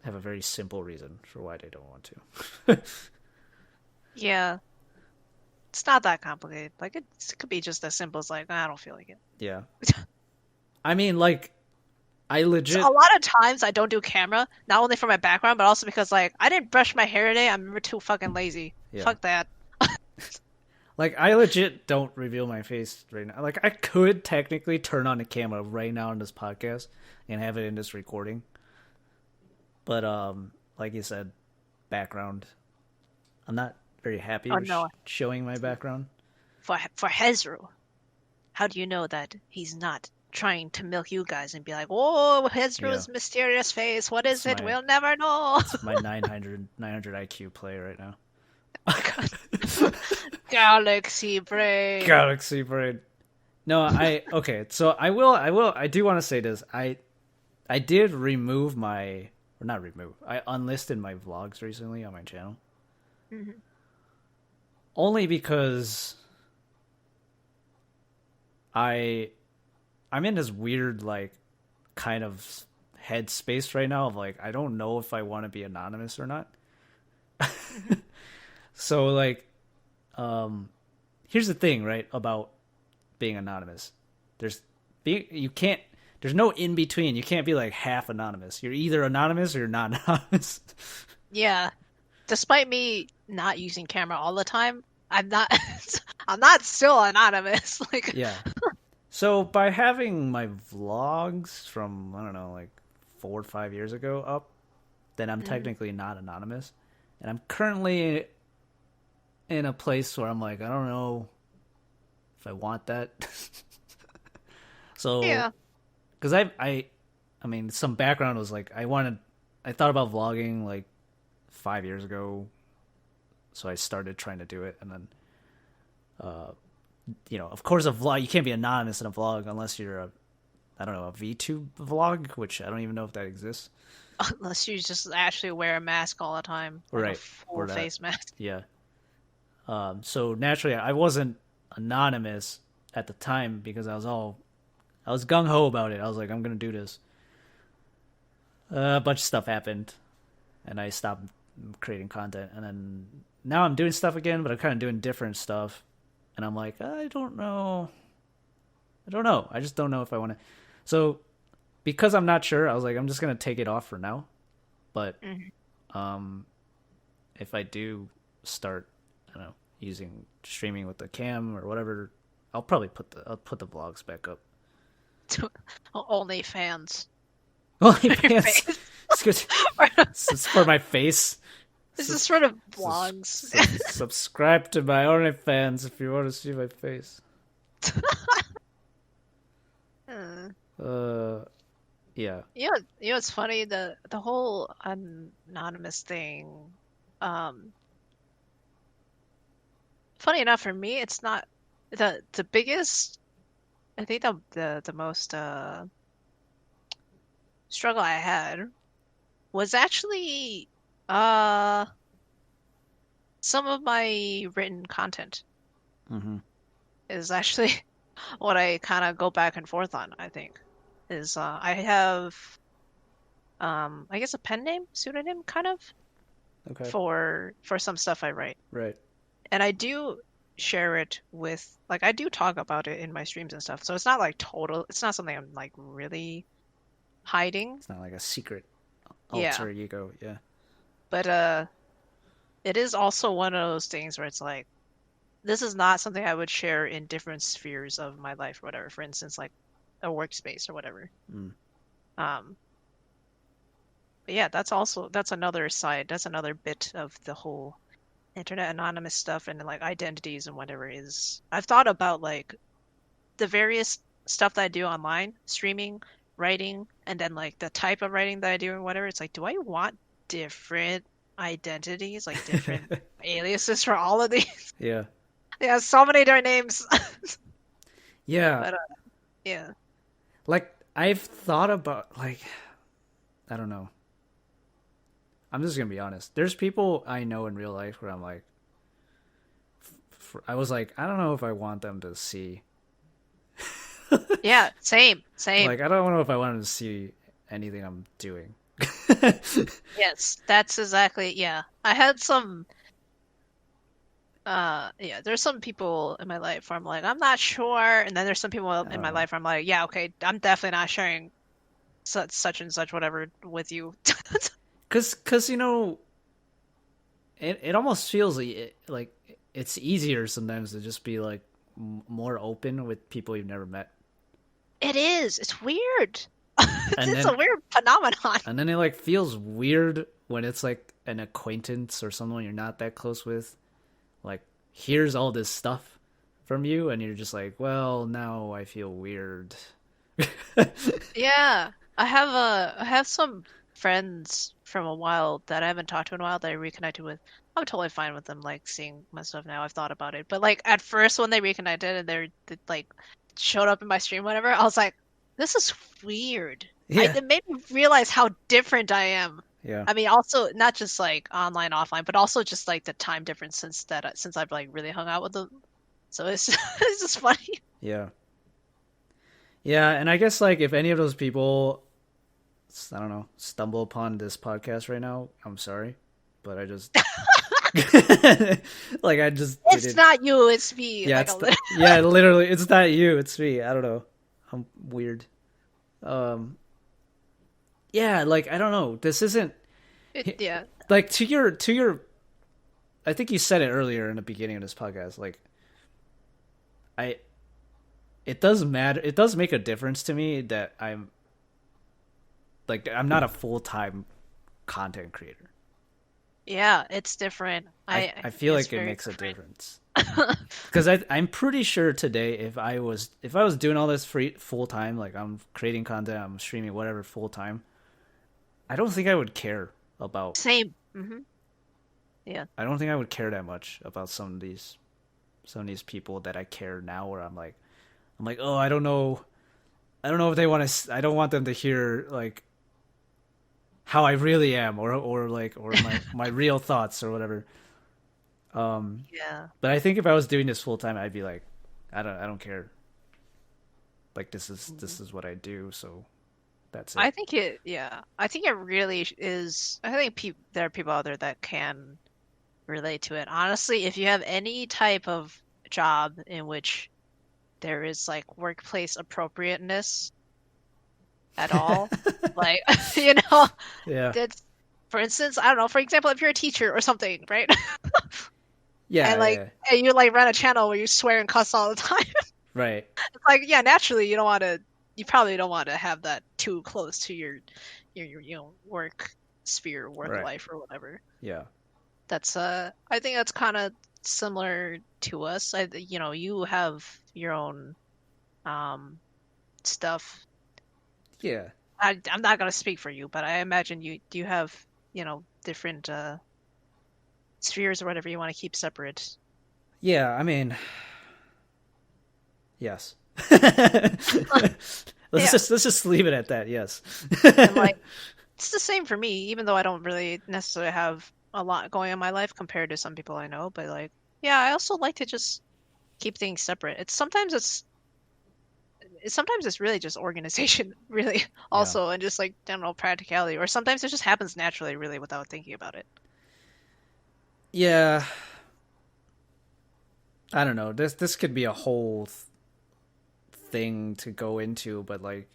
very simple reason for why they don't want to. Yeah. It's not that complicated. Like it could be just as simple as like, I don't feel like it. Yeah. I mean, like, I legit. So a lot of times I don't do camera, not only for my background, but also because like I didn't brush my hair today. I'm too fucking lazy. Yeah. Fuck that. Like, I legit don't reveal my face right now. Like, I could technically turn on the camera right now in this podcast and have it in this recording. But, like you said, background. I'm not very happy with showing my background. For Hezru, how do you know that he's not trying to milk you guys and be like, "Oh, Hezru's mysterious face. What is it? We'll never know." It's my 900 IQ play right now. Galaxy brain. Galaxy brain. No, okay. So I do want to say this. I did remove my, or not remove. I unlisted my vlogs recently on my channel. Mm-hmm. Only because I'm in this weird like kind of headspace right now of like I don't know if I want to be anonymous or not. Mm-hmm. So like here's the thing, right, about being anonymous. You can't there's no in between. You can't be like half anonymous. You're either anonymous or you're not anonymous. Yeah. Despite me not using camera all the time, I'm not I'm not still anonymous. Like Yeah. So by having my vlogs from I don't know like 4 or 5 years ago up, then I'm Mhm. technically not anonymous, and I'm currently in a place where I'm like I don't know if I want that. So Yeah. because I mean some background was like I thought about vlogging like 5 years ago, so I started trying to do it, and then of course a vlog you can't be anonymous in a vlog unless you're a I don't know a VTube vlog, which I don't even know if that exists. Unless you just actually wear a mask all the time, like a Right, full or that, face mask. yeah. So naturally I wasn't anonymous at the time because I was gung ho about it. I was like I'm gonna do this. A bunch of stuff happened, and I stopped creating content, and then now I'm doing stuff again, but I'm kind of doing different stuff, and I'm like I don't know. I just don't know if I want to. So because I'm not sure, I was like, I'm just gonna take it off for now. But Mhm. um, if I do start, I don't know, using streaming with the cam or whatever, I'll put the vlogs back up. Only fans. Only Your pants. face. It's good. It's for my face. This Sub- is sort of vlogs. subscribe to my OnlyFans if you want to see my face. Hmm. Uh, yeah. It's funny, the whole anonymous thing. Um, Funny enough, for me, it's not the biggest. I think the most struggle I had was actually uh some of my written content Mm-hmm. is actually what I kind of go back and forth on, I think. Is I have I guess a pen name, pseudonym kind of Okay. for some stuff I write. Right. And I do share it with like I do talk about it in my streams and stuff. So it's not like total, it's not something I'm like really hiding. It's not like a secret Yeah. alter ego. Yeah. But it is also one of those things where it's like this is not something I would share in different spheres of my life or whatever. For instance, like a workspace or whatever. Mm. Um, but yeah, that's another side. That's another bit of the whole internet anonymous stuff and like identities and whatever is. I've thought about like the various stuff that I do online, streaming, writing, and then like the type of writing that I do and whatever. It's like, do I want different identities, like different aliases for all of these? Yeah. Yeah, so many different names. Yeah. But yeah. Like I've thought about like I don't know. I'm just gonna be honest. There's people I know in real life where I'm like, I was like, I don't know if I want them to see. Yeah, same, same. Like I don't know if I want them to see anything I'm doing. Yes, that's exactly, yeah. I had some yeah, there's some people in my life where I'm like, I'm not sure, and then there's some people in my Uh, life where I'm like, yeah, okay, I'm definitely not sharing such and such whatever with you. cause it almost feels like it's easier sometimes to just be like more open with people you've never met, It is. It's weird. and It's a then weird phenomenon. it like feels weird when it's like an acquaintance or someone you're not that close with. Like here's all this stuff from you, and you're just like, well, now I feel weird. Yeah. I have some friends from a while that I haven't talked to in a while that I reconnected with. I'm totally fine with them like seeing my stuff now. I've thought about it, but like at first when they reconnected and they like showed up in my stream, whatever, I was like, this is weird. Yeah. It made me realize how different I am. Yeah. I mean, also not just like online, offline, but also just like the time difference since I've like really hung out with them. So it's it's just funny. Yeah. Yeah, and I guess like if any of those people, I don't know, stumble upon this podcast right now, I'm sorry, but I just like I just It's didn't. not you, it's me. Yeah, Like it's yeah, literally, it's not you, it's me. I don't know. I'm weird. Um, yeah, like I don't know. This isn't yeah. like to your. I think you said it earlier in the beginning of this podcast. Like, I. It does matter. It does make a difference to me that I'm not a full-time content creator. Yeah, it's different. I feel like it makes a difference. Because I'm pretty sure today if I was doing all this full time, like I'm creating content, I'm streaming whatever full time, I don't think I would care about. Same. Yeah. I don't think I would care that much about some of these people that I care now. Where I'm like, oh, I don't know if they want to. I don't want them to hear like how I really am, or my real thoughts or whatever. Yeah. But I think if I was doing this full time, I'd be like, I don't care. Like this is what I do, so that's it. I think it really is. I think there are people out there that can relate to it. Honestly, if you have any type of job in which there is like workplace appropriateness at all, like Yeah. that's, for instance, I don't know, for example, if you're a teacher or something, right? Yeah. And you like run a channel where you swear and cuss all the time. Right. It's like, yeah, naturally you probably don't want to have that too close to your work sphere, work life or whatever. Yeah. That's I think that's kind of similar to us. You have your own stuff. Yeah. I'm not gonna speak for you, but I imagine you have, different spheres or whatever you want to keep separate. Yeah, I mean, yes. Let's just leave it at that. Yes. And like, it's the same for me, even though I don't really necessarily have a lot going on in my life compared to some people I know. But like, yeah, I also like to just keep things separate. Sometimes it's really just organization, really, also, and just like general practicality. Or sometimes it just happens naturally, really, without thinking about it. Yeah. I don't know. This could be a whole thing to go into, but like,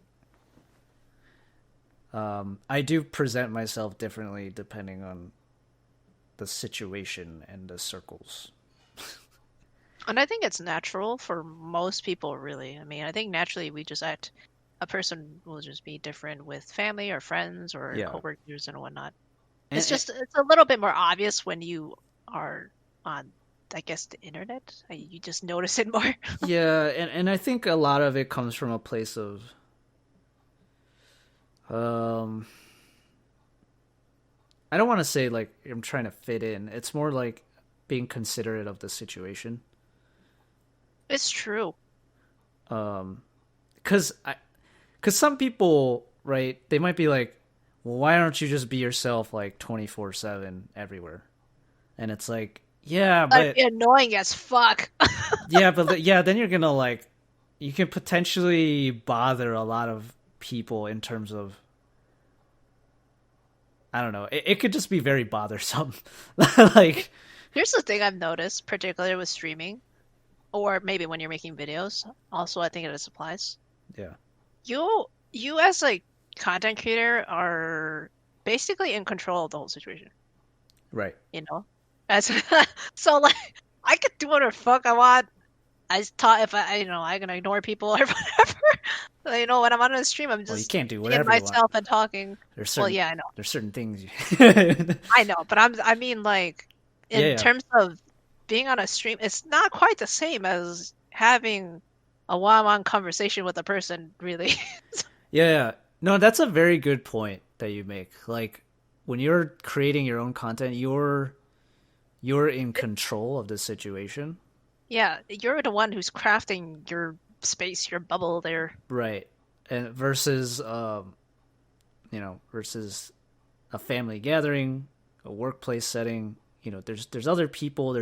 I do present myself differently depending on the situation and the circles. And I think it's natural for most people, really. I mean, I think naturally a person will just be different with family or friends or coworkers and whatnot. It's a little bit more obvious when you are on, I guess, the internet. You just notice it more. Yeah, and I think a lot of it comes from a place of I don't want to say like I'm trying to fit in. It's more like being considerate of the situation. It's true. Cuz some people, right, they might be like, "Well, why don't you just be yourself like 24/7 everywhere?" And it's like, yeah, but that'd be annoying as fuck. yeah, but then you're going to like you can potentially bother a lot of people in terms of, I don't know. It could just be very bothersome. Like, here's the thing I've noticed, particularly with streaming, or maybe when you're making videos. Also, I think it applies. Yeah. You as a content creator are basically in control of the whole situation. Right. As so like I could do whatever the fuck I want. I just thought if I can ignore people or whatever. When I'm on a stream, I'm just you can't do whatever being myself and talking. I know. There's certain things I know, but I mean like in terms of being on a stream, it's not quite the same as having a one-on-one conversation with a person, really. Yeah. No, that's a very good point that you make. Like when you're creating your own content, you're you're in control of the situation. Yeah, you're the one who's crafting your space, your bubble there. Right. And versus versus a family gathering, a workplace setting, there's other people,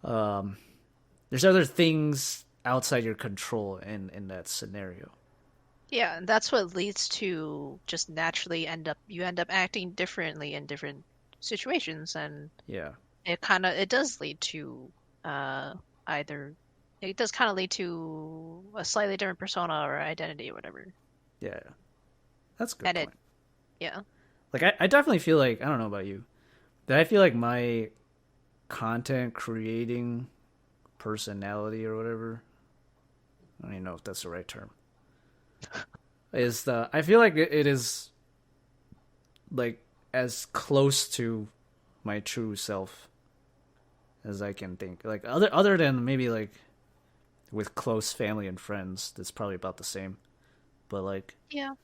um there's other things outside your control in that scenario. Yeah, and that's what leads to just naturally you end up acting differently in different situations, and Yeah. it does lead to uh either it does kind of lead to a slightly different persona or identity or whatever. Yeah. That's a good And it point. yeah. Like I definitely feel like, I don't know about you, that I feel like my content creating personality or whatever, I don't even know if that's the right term, is the I feel like it is like as close to my true self as I can think. Like other than maybe like with close family and friends, that's probably about the same. But like, Yeah.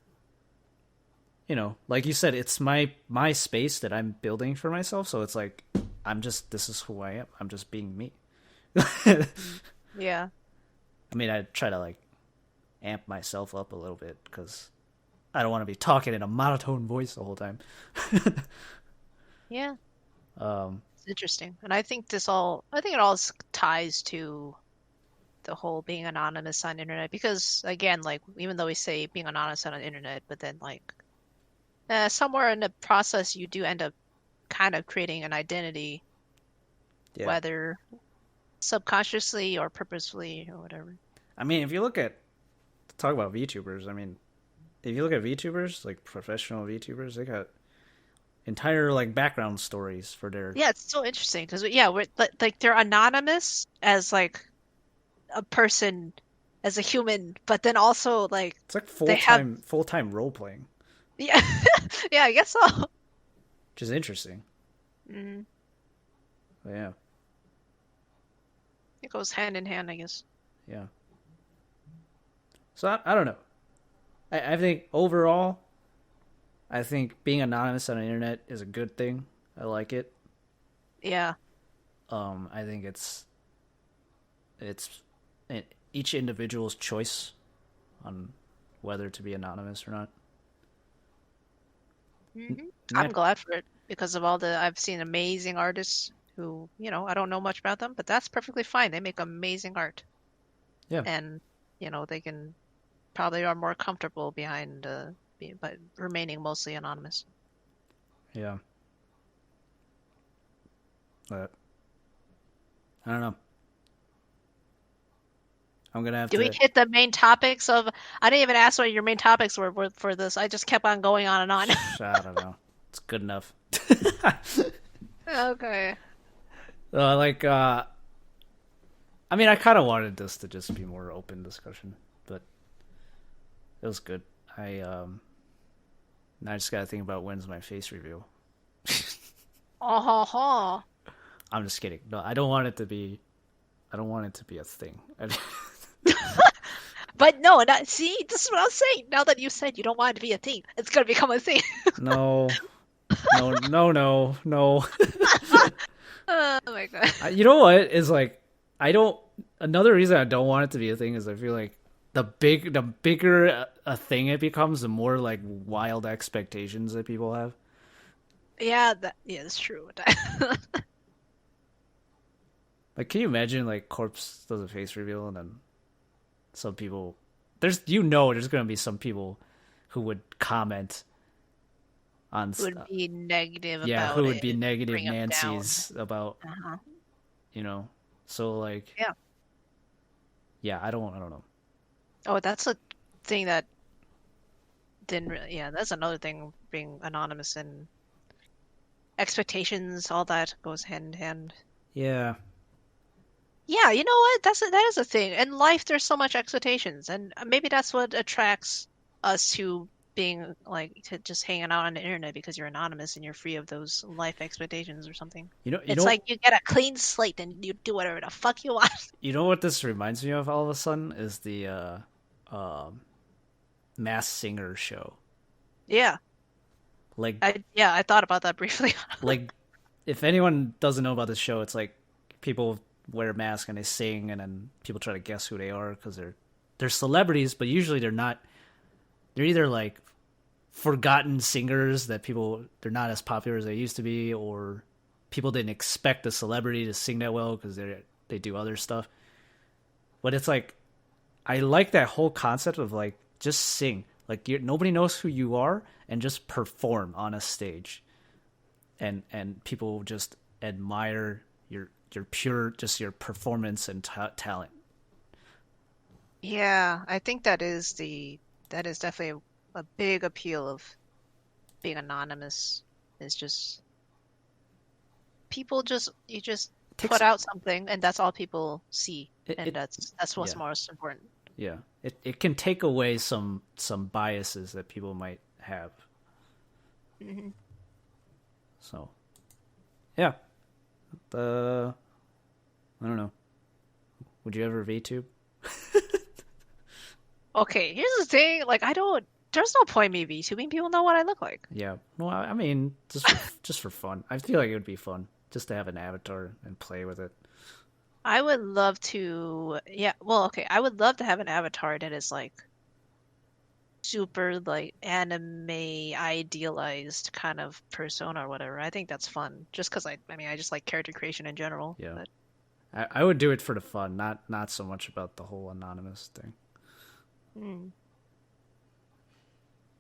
like you said, it's my space that I'm building for myself, so it's like this is who I am. I'm just being me. I Mm. Yeah. mean, I try to like amp myself up a little bit because I don't want to be talking in a monotone voice the whole time. Yeah. um, It's interesting. And I think it all ties to the whole being anonymous on the internet because again, like even though we say being anonymous on the internet, but then like somewhere in the process you do end up kind of creating an identity, yeah. whether subconsciously or purposefully or whatever. I mean, if you look at talk about VTubers, I mean, if you look at VTubers, like professional VTubers, they got entire like background stories for their. Yeah, it's so interesting because yeah, we're like they're anonymous as like a person, as a human, but then also like It's like they have full time role playing, yeah, yeah, I guess so. which is interesting. Mm, But yeah, it goes hand in hand, I guess. yeah. So I don't know. I think overall, I think being anonymous on the internet is a good thing. I like it. Yeah. I think it's each individual's choice on whether to be anonymous or not. Hmm. I'm Not, glad for it because of all the I've seen amazing artists who, I don't know much about them, but that's perfectly fine. They make amazing art, yeah, and they can probably are more comfortable behind but remaining mostly anonymous. yeah. But I don't know. I'm gonna have Do we to hit the main topics of? I didn't even ask what your main topics were for this. I just kept on going on and on. I don't know. It's good enough. Okay. Like, I mean, I kind of wanted this to just be more open discussion, but it was good. Now I just gotta think about when's my face reveal. Oh, ho, ho. I'm just kidding. No, I don't want it to be. I don't want it to be a thing. But no, see, this is what I'm saying. Now that you said you don't want it to be a thing, it's gonna become a thing. No, no. Oh my god. You know what is like? I don't. Another reason I don't want it to be a thing is I feel like the bigger a thing it becomes, the more like wild expectations that people have. Yeah, that's true. Like, can you imagine like Corpse does a face reveal and then some people there's gonna be some people who would comment on Would be negative yeah, about who would it, be negative bring them down. Nancy's about Uh-huh. so like Yeah. yeah, I don't know. Oh, that's a thing that didn't really. Yeah, that's another thing. Being anonymous and expectations, all that goes hand in hand. Yeah, Yeah, you know what? That is a thing. In life, there's so much expectations, and maybe that's what attracts us to being like to just hanging out on the internet because you're anonymous and you're free of those life expectations or something. you It's know like you get a clean slate and you do whatever the fuck you want. you know what this reminds me of all of a sudden is the Mass Singer show. Yeah, Like I thought about that briefly. like if anyone doesn't know about this show, it's like people wear masks and they sing, and then people try to guess who they are because they're celebrities, but usually they're not. They're either like forgotten singers that they're not as popular as they used to be, or people didn't expect a celebrity to sing that well because they do other stuff. But it's like I like that whole concept of like just sing, like nobody knows who you are, and just perform on a stage, and people just admire your pure just your performance and talent. Yeah, I think that is definitely a big appeal of being anonymous. Is just you just Takes put out something and that's all people see, it, and it that's what's yeah. most important. Yeah, it can take away some biases that people might have. Hmm. So, yeah, I don't know. Would you ever VTube? Okay, here's the thing. Like, I don't. There's no point me VTubing. People know what I look like. Yeah. Well, I mean, just for fun. I feel like it would be fun just to have an avatar and play with it. I would love to. Yeah. Well, okay. I would love to have an avatar that is like super like anime idealized kind of persona or whatever. I think that's fun. Just because I mean, I just like character creation in general. Yeah. But I would do it for the fun, not so much about the whole anonymous thing. mm.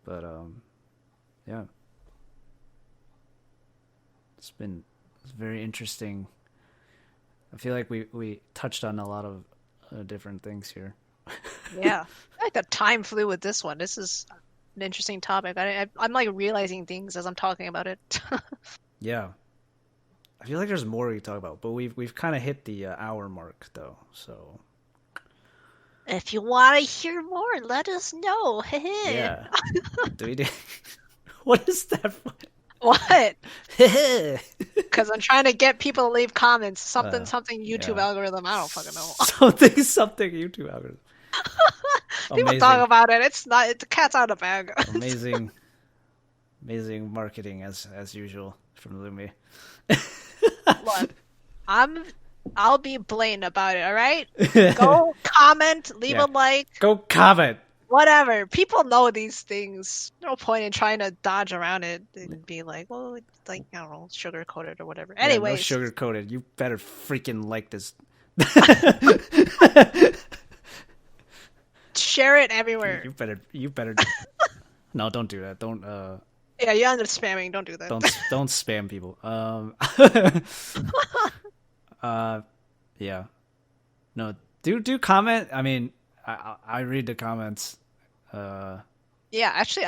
But yeah, it's very interesting. I feel like we touched on a lot of different things here. Yeah, I like the time flew with this one. This is an interesting topic. I'm like realizing things as I'm talking about it. Yeah, I feel like there's more we can talk about, but we've kind of hit the hour mark though. So If you want to hear more, let us know. yeah, do we do? What is that? What? uh, Because I'm trying to get people to leave comments. Something YouTube yeah. algorithm. I don't fucking know. Something YouTube algorithm. People Amazing. talk about it. It's not. The cat's out of the bag. Amazing marketing as usual from Lunmie. Look, I'll be blatant about it. All right. Go comment. Leave a like. Go comment. Whatever. People know these things. No point in trying to dodge around it and be like, well, it's like, I don't know, sugar coated or whatever. Anyway, no sugar coated. You better freaking like this. Share it everywhere. You better. No, don't do that. Don't. Yeah, you're under spamming. Don't do that. Don't spam people. Yeah. No, do comment. I mean, I read the comments. Yeah, actually,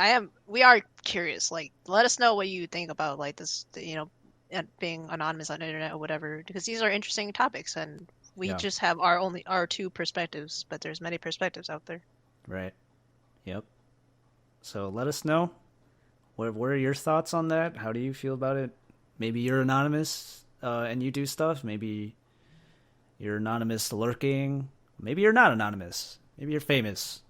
we are curious. Like, let us know what you think about like this, being anonymous on the internet or whatever, because these are interesting topics, and we just have our two perspectives, but there's many perspectives out there. Right. Yep. So let us know. What are your thoughts on that? How do you feel about it? Maybe you're anonymous and you do stuff. Maybe you're anonymous lurking. Maybe you're not anonymous. Maybe you're famous.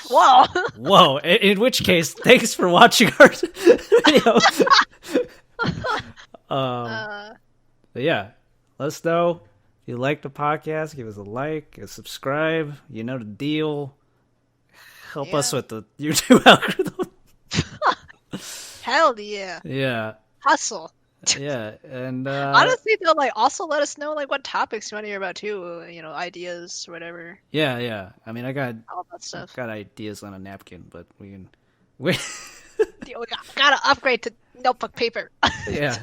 Whoa! Whoa! In which case, thanks for watching our video. But yeah, let us know if you like the podcast. Give us a like, a subscribe. You know the deal. Help us with the YouTube algorithm. Hell yeah! Yeah. Hustle. Yeah, and honestly though, like also let us know like what topics you want to hear about too. Ideas or whatever. Yeah. I mean, I got all that stuff. Got ideas on a napkin, but we gotta upgrade to notebook paper. Yeah.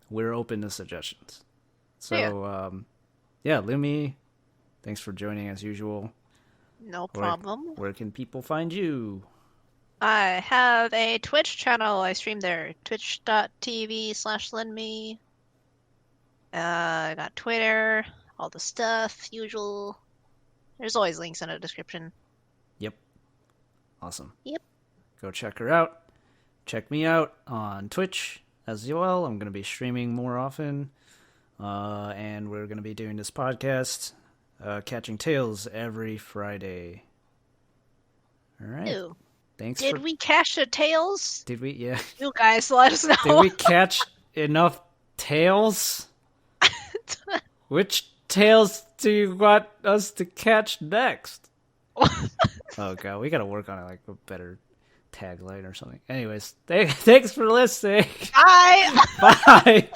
We're open to suggestions. So yeah, Lunmie, thanks for joining as usual. No problem. Where can people find you? I have a Twitch channel. I stream there. Twitch.tv/Lunmie. I got Twitter, all the stuff, usual. There's always links in the description. Yep. Awesome. Yep. Go check her out. Check me out on Twitch as well. I'm going to be streaming more often. And we're going to be doing this podcast, Catching Tales, every Friday. All right. Ew. Did we catch the tails? Did we? Yeah. You guys let us know. Did we catch enough tails? Which tails do you want us to catch next? Oh god, we gotta work on it, like a better tagline or something. Anyways, thanks for listening. Bye. Bye.